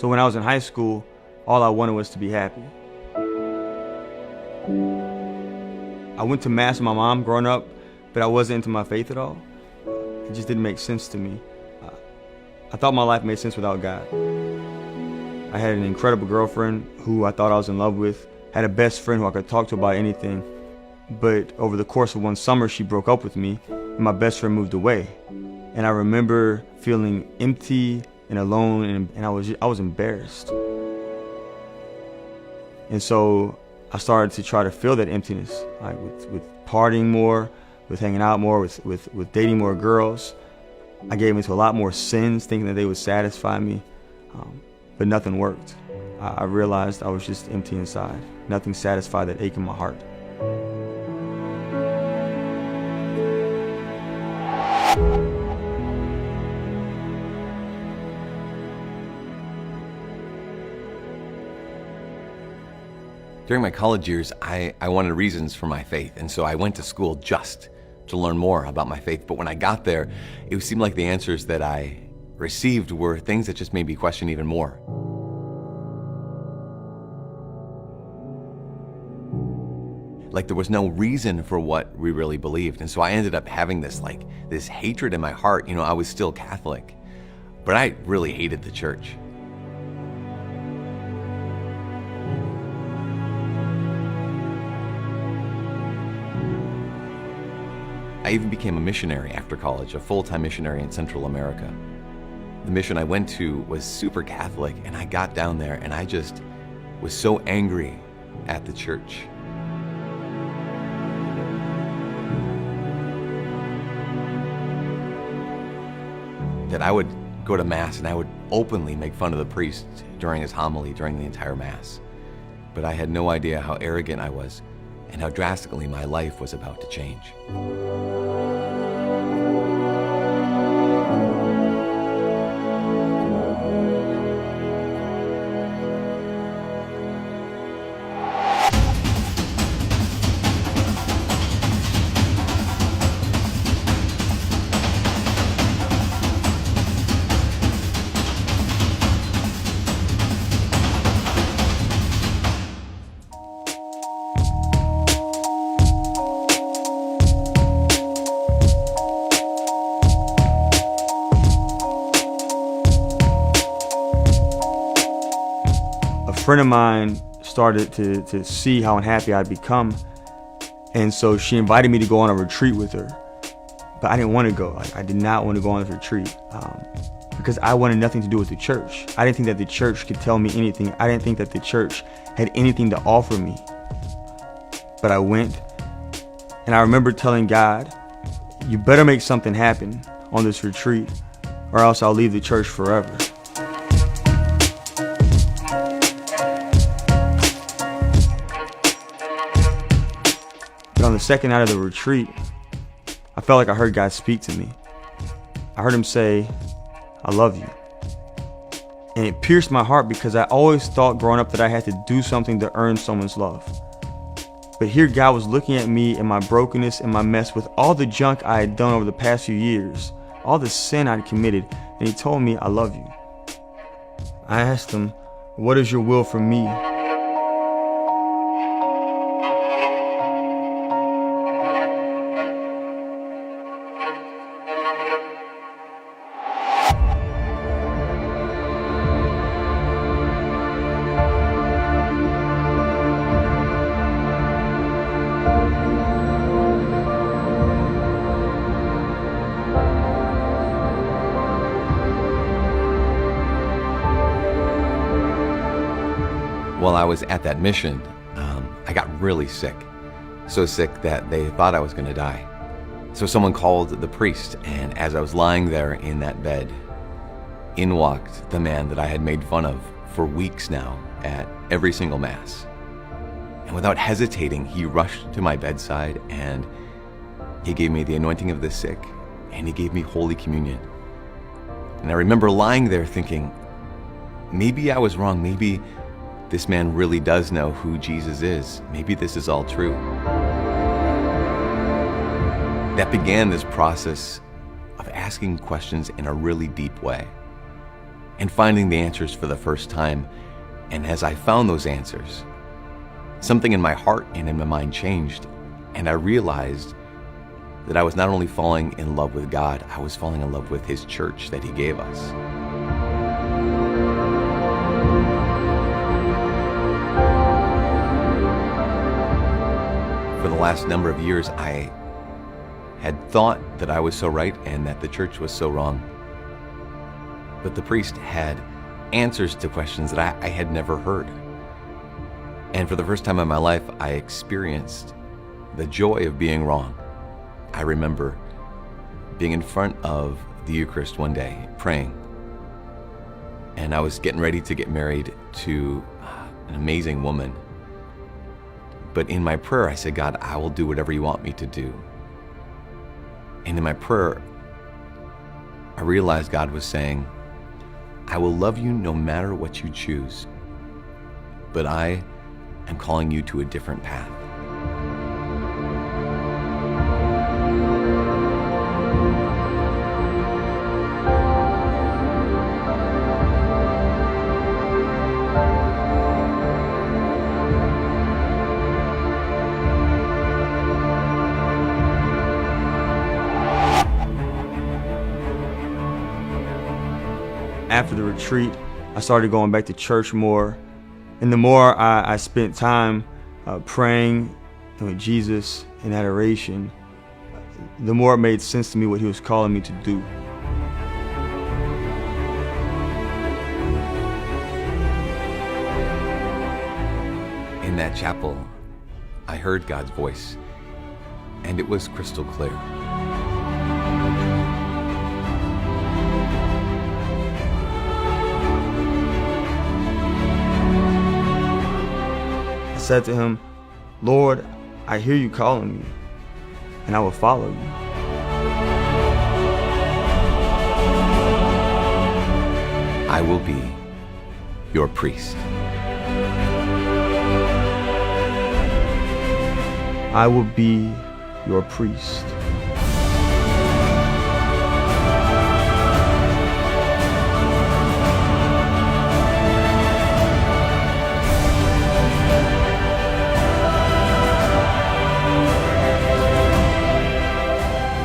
So when I was in high school, all I wanted was to be happy. I went to mass with my mom growing up, but I wasn't into my faith at all. It just didn't make sense to me. I thought my life made sense without God. I had an incredible girlfriend who I thought I was in love with, had a best friend who I could talk to about anything. But over the course of one summer, she broke up with me, and my best friend moved away. And I remember feeling empty and alone, and I was embarrassed. And so I started to try to fill that emptiness, like with partying more, with hanging out more, with dating more girls. I gave into a lot more sins, thinking that they would satisfy me, but nothing worked. I realized I was just empty inside. Nothing satisfied that ache in my heart. During my college years, I wanted reasons for my faith, and so I went to school just to learn more about my faith. But when I got there, it seemed like the answers that I received were things that just made me question even more. Like there was no reason for what we really believed. And so I ended up having this hatred in my heart. You know, I was still Catholic, but I really hated the church. I even became a missionary after college, a full-time missionary in Central America. The mission I went to was super Catholic, and I got down there and I just was so angry at the church. That I would go to Mass and I would openly make fun of the priest during his homily, during the entire Mass. But I had no idea how arrogant I was and how drastically my life was about to change. A friend of mine started to see how unhappy I'd become, and so she invited me to go on a retreat with her. But I didn't want to go. Like, I did not want to go on this retreat because I wanted nothing to do with the church. I didn't think that the church could tell me anything. I didn't think that the church had anything to offer me. But I went, and I remember telling God, "You better make something happen on this retreat, or else I'll leave the church forever." But on the second night of the retreat, I felt like I heard God speak to me. I heard him say, "I love you." And it pierced my heart because I always thought growing up that I had to do something to earn someone's love. But here God was looking at me and my brokenness and my mess with all the junk I had done over the past few years, all the sin I'd committed, and he told me, "I love you." I asked him, "What is your will for me?" While I was at that mission, I got really sick. So sick that they thought I was going to die. So someone called the priest, and as I was lying there in that bed, in walked the man that I had made fun of for weeks now at every single Mass. And without hesitating, he rushed to my bedside and he gave me the anointing of the sick, and he gave me Holy Communion. And I remember lying there thinking, maybe I was wrong. Maybe this man really does know who Jesus is. Maybe this is all true. That began this process of asking questions in a really deep way. and finding the answers for the first time. And as I found those answers, something in my heart and in my mind changed, and I realized that I was not only falling in love with God, I was falling in love with His church that He gave us. For the last number of years, I had thought that I was so right and that the church was so wrong. But the priest had answers to questions that I had never heard. And for the first time in my life, I experienced the joy of being wrong. I remember being in front of the Eucharist one day, praying. And I was getting ready to get married to an amazing woman. But in my prayer, I said, God, I will do whatever you want me to do. And in my prayer, I realized God was saying, I will love you no matter what you choose, but I am calling you to a different path. After the retreat, I started going back to church more. And the more I spent time praying with Jesus in adoration, the more it made sense to me what He was calling me to do. In that chapel, I heard God's voice, and it was crystal clear. I said to Him, Lord, I hear you calling me, and I will follow you. I will be your priest. I will be your priest.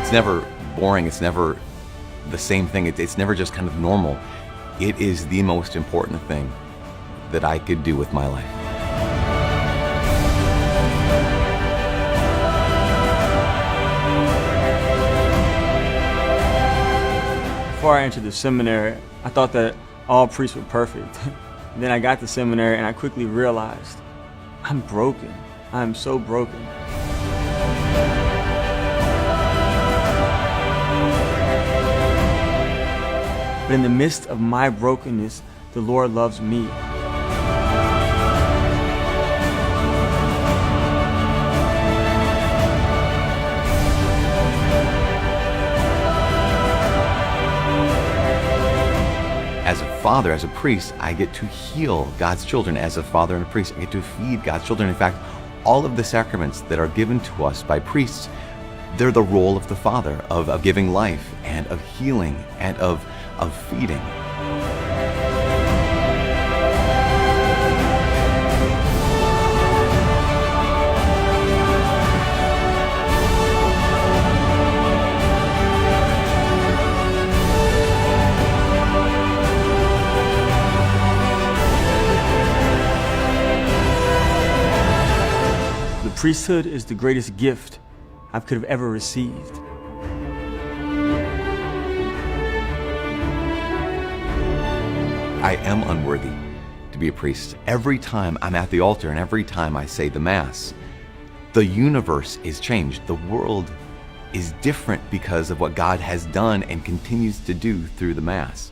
It's never boring. It's never the same thing. It's never just kind of normal. It is the most important thing that I could do with my life. Before I entered the seminary, I thought that all priests were perfect. Then I got to seminary and I quickly realized I'm broken. I'm so broken. But in the midst of my brokenness, the Lord loves me. As a father, as a priest, I get to heal God's children. As a father and a priest, I get to feed God's children. In fact, all of the sacraments that are given to us by priests, they're the role of the father, of giving life and of healing and of feeding. The priesthood is the greatest gift I could have ever received. I am unworthy to be a priest. Every time I'm at the altar and every time I say the Mass, the universe is changed. The world is different because of what God has done and continues to do through the Mass.